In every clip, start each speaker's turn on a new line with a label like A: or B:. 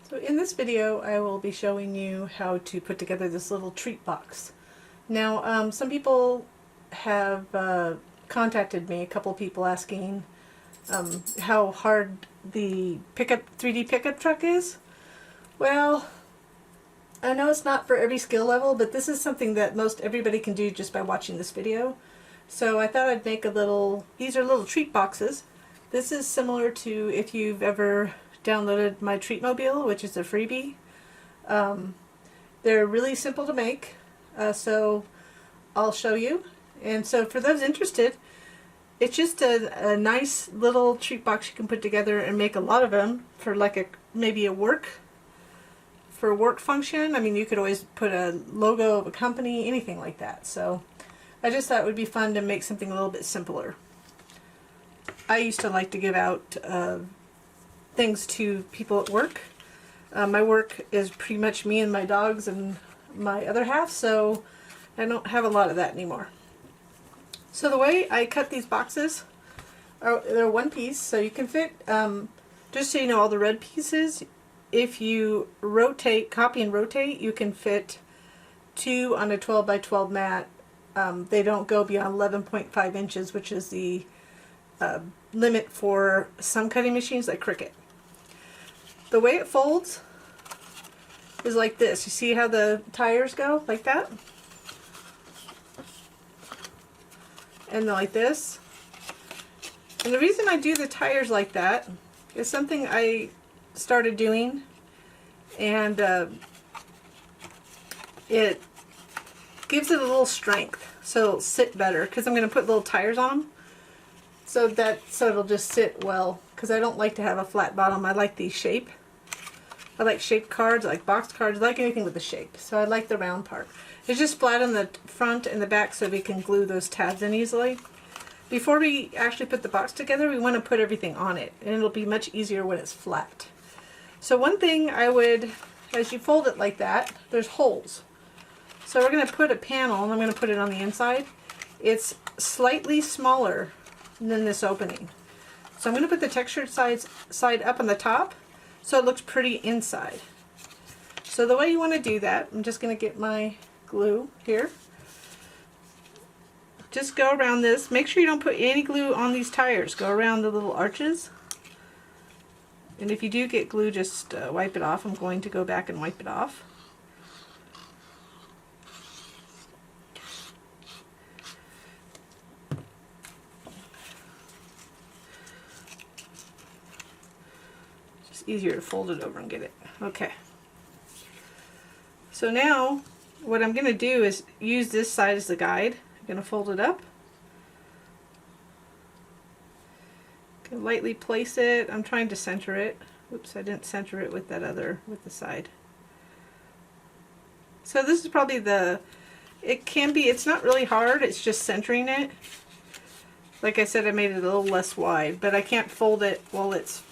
A: So in this video I will be showing you how to put together this little treat box. Now some people have contacted me, a couple people asking how hard the 3D pickup truck is. Well, I know it's not for every skill level, but this is something that most everybody can do just by watching this video. So I thought I'd make a little, these are little treat boxes. This is similar to if you've ever downloaded my Treatmobile, which is a freebie. They're really simple to make, so I'll show you. And so for those interested, it's just a nice little treat box you can put together and make a lot of them for like maybe a work function. I mean, you could always put a logo of a company, anything like that. So I just thought it would be fun to make something a little bit simpler. I used to like to give out things to people at work. My work is pretty much me and my dogs and my other half, so I don't have a lot of that anymore. So the way I cut these boxes, they're one piece, so you can fit, just so you know, all the red pieces, if you rotate, copy and rotate, you can fit 2 on a 12 by 12 mat. They don't go beyond 11.5 inches, which is the limit for some cutting machines like Cricut. The way it folds is like this. You see how the tires go? Like that? And like this. And the reason I do the tires like that is something I started doing, and it gives it a little strength so it'll sit better, because I'm going to put little tires on them so it'll just sit well, because I don't like to have a flat bottom. I like the shape. I like shaped cards, I like boxed cards, I like anything with a shape. So I like the round part. It's just flat on the front and the back so we can glue those tabs in easily. Before we actually put the box together, we want to put everything on it, and it'll be much easier when it's flat. So one thing I would, as you fold it like that, there's holes. So we're going to put a panel, and I'm going to put it on the inside. It's slightly smaller than this opening. So I'm going to put the textured side up on the top so it looks pretty inside. So the way you want to do that, I'm just going to get my glue here. Just go around this. Make sure you don't put any glue on these tires. Go around the little arches. And if you do get glue, just wipe it off. I'm going to go back and wipe it off. Just easier to fold it over and get it. Okay. So now what I'm going to do is use this side as the guide. I'm going to fold it up. Can lightly place it. I'm trying to center it. Oops, I didn't center it with with the side. So this is probably it's not really hard, it's just centering it. Like I said, I made it a little less wide, but I can't fold it while it's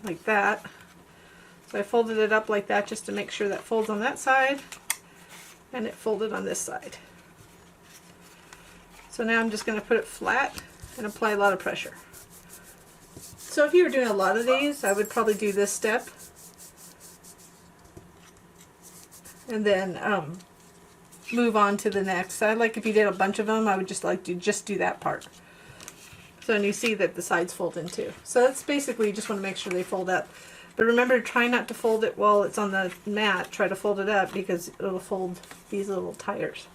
A: like that. So I folded it up like that just to make sure that folds on that side, and it folded on this side. So now I'm just going to put it flat and apply a lot of pressure. So if you were doing a lot of these, I would probably do this step, and then move on to the next. Like if you did a bunch of them, I would just like to do that part. So and you see that the sides fold in too. So that's basically, you just want to make sure they fold up. But remember, try not to fold it while it's on the mat. Try to fold it up because it'll fold these little tires.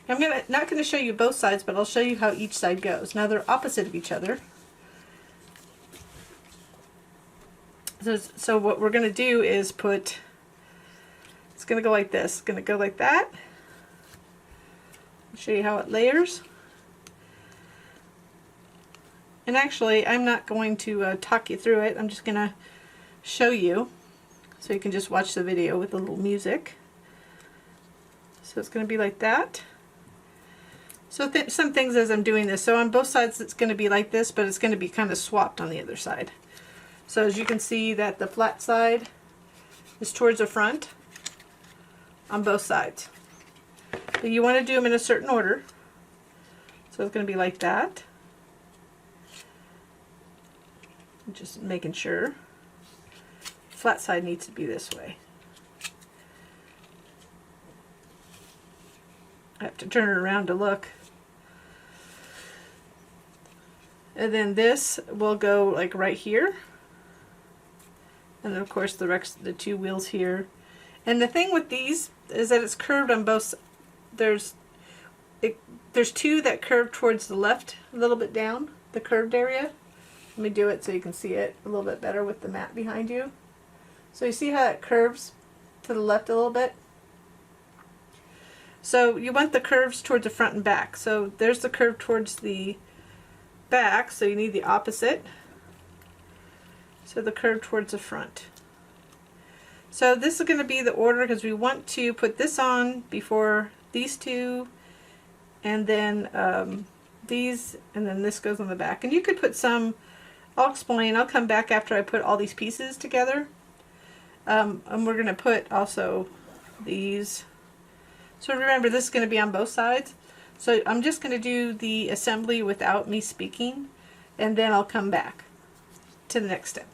A: I'm not going to show you both sides, but I'll show you how each side goes. Now they're opposite of each other. So what we're going to do is it's going to go like this. It's going to go like that. I'll show you how it layers. And actually, I'm not going to talk you through it. I'm just going to show you so you can just watch the video with a little music. So it's going to be like that. So some things as I'm doing this. So on both sides it's going to be like this, but it's going to be kind of swapped on the other side. So as you can see that the flat side is towards the front on both sides. But you want to do them in a certain order. So it's going to be like that. Just making sure. flat side needs to be this way. I have to turn it around to look. And then this will go like right here. And then of course the two wheels here. And the thing with these is that it's curved on both. There's two that curve towards the left a little bit down, the curved area. Let me do it so you can see it a little bit better with the mat behind you. So you see how it curves to the left a little bit? So you want the curves towards the front and back. So there's the curve towards the back, so you need the opposite. So the curve towards the front. So this is going to be the order because we want to put this on before these two, and then these, and then this goes on the back. And you could put some, I'll explain, I'll come back after I put all these pieces together. And we're going to put also these. So remember, this is going to be on both sides. So I'm just going to do the assembly without me speaking, and then I'll come back to the next step.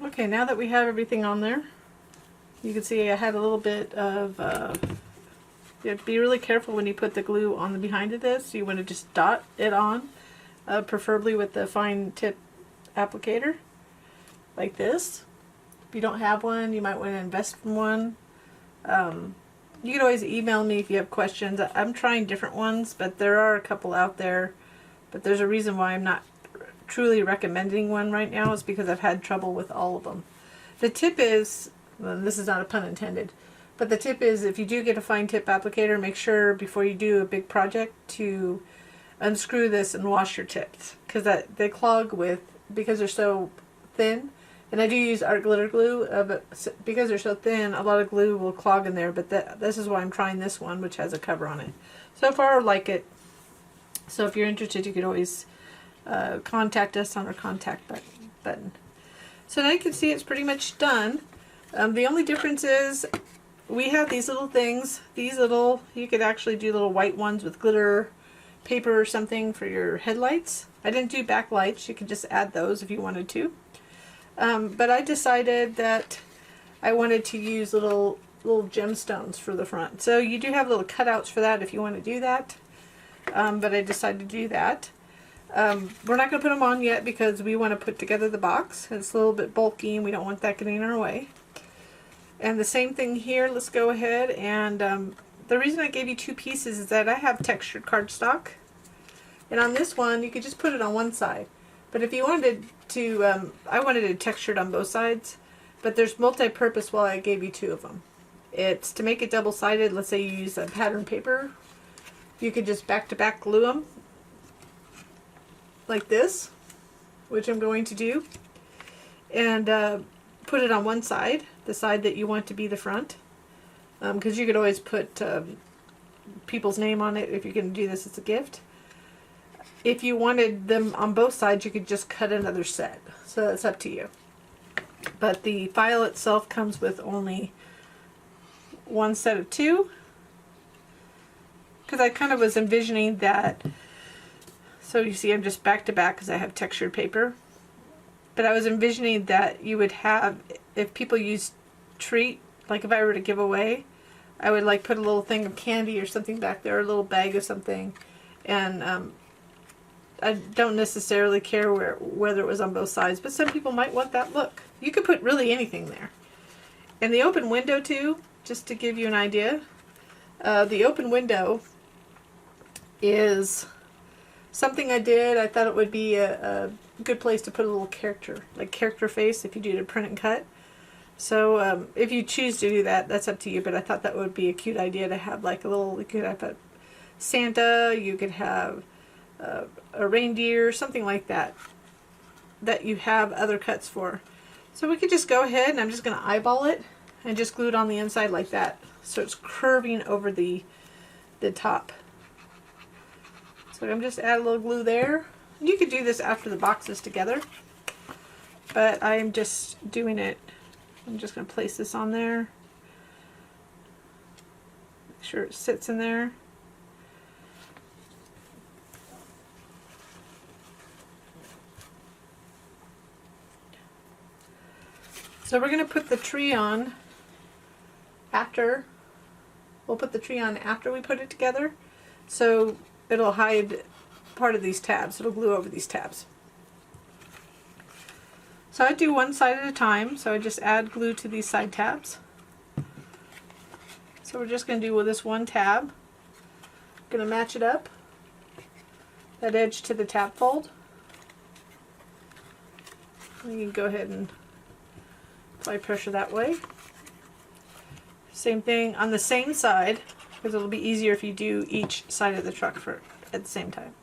A: Okay, now that we have everything on there, you can see I had a little bit of, you have to be really careful when you put the glue on the behind of this. You want to just dot it on, preferably with the fine tip applicator, like this. If you don't have one, you might want to invest in one. You can always email me if you have questions. I'm trying different ones, but there are a couple out there. But there's a reason why I'm not truly recommending one right now, is because I've had trouble with all of them. The tip is, well, this is not a pun intended, but the tip is if you do get a fine tip applicator, make sure before you do a big project to unscrew this and wash your tips, because they clog with, because they're so thin. And I do use art glitter glue, but because they're so thin, a lot of glue will clog in there. But this is why I'm trying this one, which has a cover on it. So far, I like it. So if you're interested, you could always contact us on our contact button. So now you can see it's pretty much done. The only difference is we have these little things. These little, you could actually do little white ones with glitter paper or something for your headlights. I didn't do backlights. You could just add those if you wanted to. But I decided that I wanted to use little gemstones for the front. So you do have little cutouts for that if you want to do that. But I decided to do that. We're not going to put them on yet because we want to put together the box. It's a little bit bulky and we don't want that getting in our way. And the same thing here. Let's go ahead and the reason I gave you two pieces is that I have textured cardstock. And on this one, you could just put it on one side. But if you wanted to, I wanted it textured on both sides, but there's multi-purpose why I gave you two of them. It's to make it double-sided. Let's say you use a pattern paper. You could just back-to-back glue them like this, which I'm going to do, and put it on one side, the side that you want to be the front, because you could always put people's name on it if you're going to do this as a gift. If you wanted them on both sides, you could just cut another set. So that's up to you. But the file itself comes with only one set of two. Because I kind of was envisioning that. So you see I'm just back to back because I have textured paper. But I was envisioning that you would have, if people use treat, like if I were to give away, I would like put a little thing of candy or something back there, a little bag of something. And I don't necessarily care whether it was on both sides, but some people might want that look. You could put really anything there. And the open window too, just to give you an idea, the open window is something I did. I thought it would be a good place to put a little character, like character face if you do to print and cut. So if you choose to do that, that's up to you, but I thought that would be a cute idea to have like a little, you could have a Santa, you could have a reindeer, something like that, that you have other cuts for. So we could just go ahead and I'm just going to eyeball it and just glue it on the inside like that. So it's curving over the top. So I'm just add a little glue there. You could do this after the box is together, but I'm just doing it. I'm just going to place this on there. Make sure it sits in there. So we're going to put the tree on after. We'll put the tree on after we put it together. So it'll hide part of these tabs. It'll glue over these tabs. So I do one side at a time. So I just add glue to these side tabs. So we're just going to do with this one tab. Going to match it up. That edge to the tab fold. And you can go ahead and apply pressure that way. Same thing on the same side, because it'll be easier if you do each side of the truck at the same time.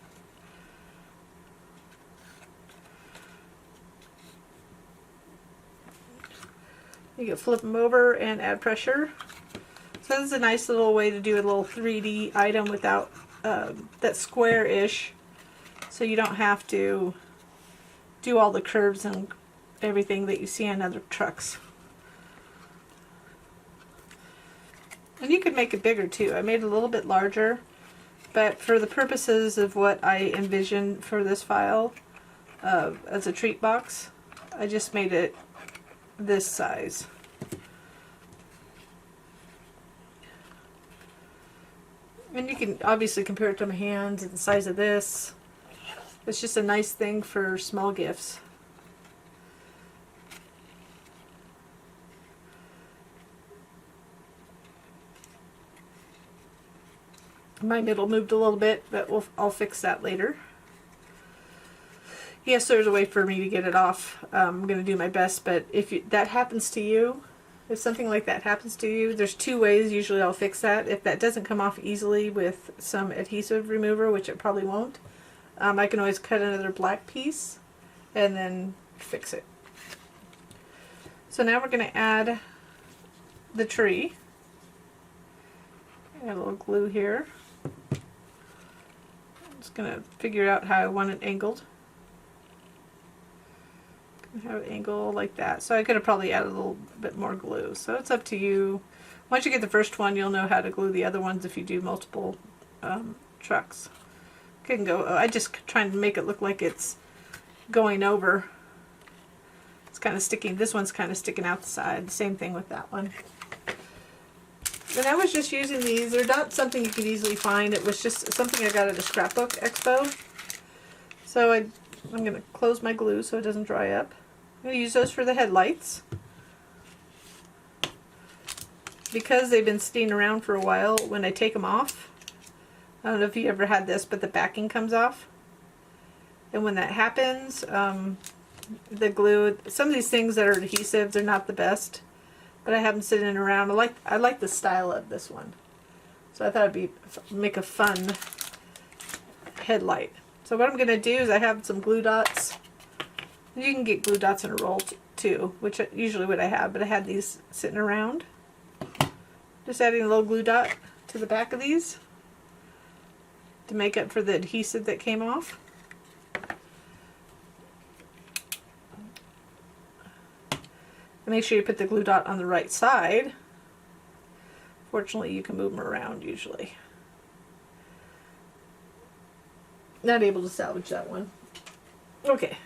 A: You can flip them over and add pressure. So this is a nice little way to do a little 3D item without that square-ish, so you don't have to do all the curves and everything that you see on other trucks. And you could make it bigger too. I made it a little bit larger, but for the purposes of what I envisioned for this file as a treat box, I just made it this size. And you can obviously compare it to my hands and the size of this. It's just a nice thing for small gifts. My middle moved a little bit, but I'll fix that later. Yes, there's a way for me to get it off. I'm going to do my best, but if that happens to you, if something like that happens to you, there's two ways usually I'll fix that. If that doesn't come off easily with some adhesive remover, which it probably won't, I can always cut another black piece and then fix it. So now we're going to add the tree. Add a little glue here. I'm just going to figure out how I want it angled. Have it angle like that. So I could have probably added a little bit more glue. So it's up to you. Once you get the first one, you'll know how to glue the other ones if you do multiple trucks. Can go. I just trying to make it look like it's going over. It's kind of sticking. This one's kind of sticking out the side. Same thing with that one. And I was just using these. They're not something you could easily find. It was just something I got at a scrapbook expo. So I'm going to close my glue so it doesn't dry up. I'm going to use those for the headlights. Because they've been sitting around for a while, when I take them off, I don't know if you ever had this, but the backing comes off. And when that happens, the glue, some of these things that are adhesive, they're not the best. But I have them sitting around. I like the style of this one. So I thought it'd make a fun headlight. So what I'm going to do is I have some glue dots. You can get glue dots in a roll too, which is usually what I have, but I had these sitting around. Just adding a little glue dot to the back of these to make up for the adhesive that came off. And make sure you put the glue dot on the right side. Fortunately, you can move them around usually. Not able to salvage that one. Okay.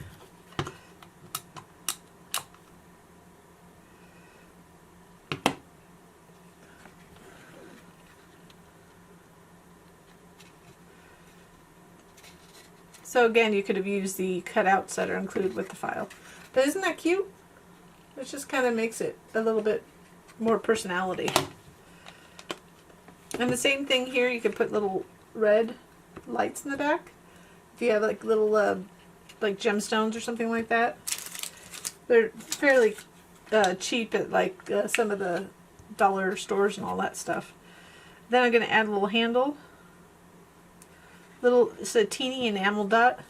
A: So again, you could have used the cutouts that are included with the file. But isn't that cute? It just kind of makes it a little bit more personality. And the same thing here, you could put little red lights in the back. If you have like little like gemstones or something like that. They're fairly cheap at like some of the dollar stores and all that stuff. Then I'm going to add a little handle. It's a teeny enamel dot.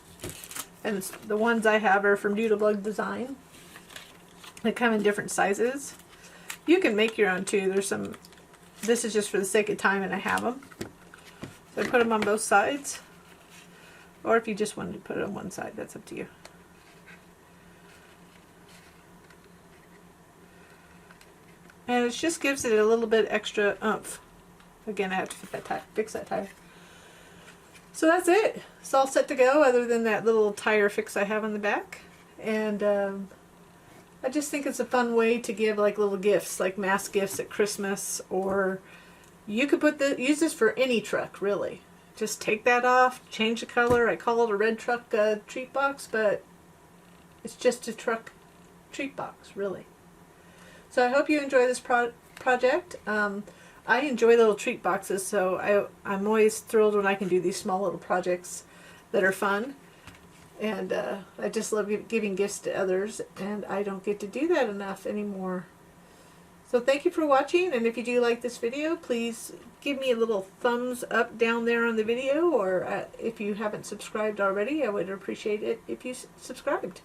A: And the ones I have are from Doodlebug Design. They come in different sizes. You can make your own too. There's some, this is just for the sake of time and I have them. So I put them on both sides. Or if you just wanted to put it on one side, that's up to you. And it just gives it a little bit extra oomph. Again, I have to fix that tire. So that's it. It's all set to go other than that little tire fix I have on the back. And I just think it's a fun way to give like little gifts, like mass gifts at Christmas, or you could use this for any truck, really. Just take that off, change the color. I call it a red truck treat box, but it's just a truck treat box, really. So I hope you enjoy this project. I enjoy little treat boxes, so I'm always thrilled when I can do these small little projects that are fun. And I just love giving gifts to others, and I don't get to do that enough anymore. So thank you for watching, and if you do like this video, please give me a little thumbs up down there on the video, or if you haven't subscribed already, I would appreciate it if you subscribed.